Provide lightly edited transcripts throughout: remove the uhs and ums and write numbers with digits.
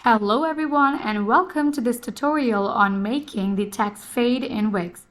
Hello everyone and welcome to this tutorial on making the text fade in Wix.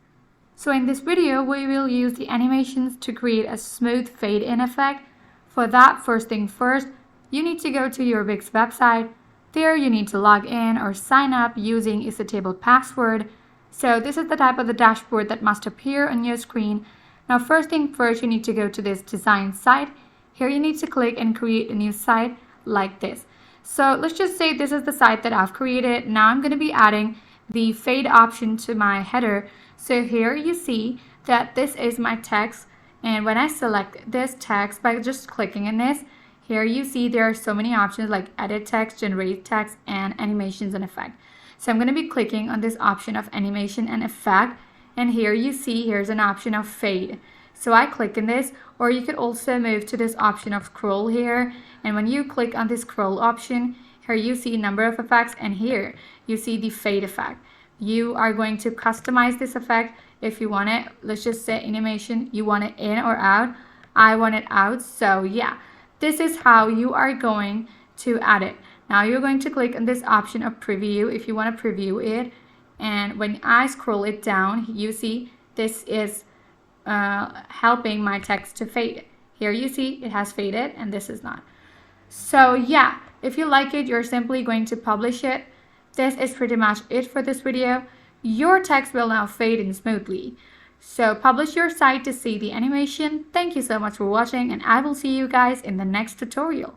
So in this video we will use the animations to create a smooth fade in effect. For that, first thing first, you need to go to your Wix website. There you need to log in or sign up using Isetable password. So this is the type of the dashboard that must appear on your screen. Now first thing first, you need to go to this design site. Here you need to click and create a new site like this. So let's just say this is the site that I've created. Now I'm going to be adding the fade option to my header. So here you see that this is my text, and when I select this text by just clicking in this, here you see there are so many options like edit text, generate text, and animations and effect. So I'm going to be clicking on this option of animation and effect, and here you see here's an option of fade. So I click in this, or you could also move to this option of scroll here, and when you click on this scroll option, here you see a number of effects, and here you see the fade effect. You are going to customize this effect if you want it. Let's just say animation, you want it in or out. I want it out. So yeah, this is how you are going to add it. Now you're going to click on this option of preview if you want to preview it, and when I scroll it down, you see this is helping my text to fade. Here you see it has faded and this is not. So yeah, if you like it, you're simply going to publish it. This is pretty much it for this video. Your text will now fade in smoothly. So publish your site to see the animation. Thank you so much for watching, and I will see you guys in the next tutorial.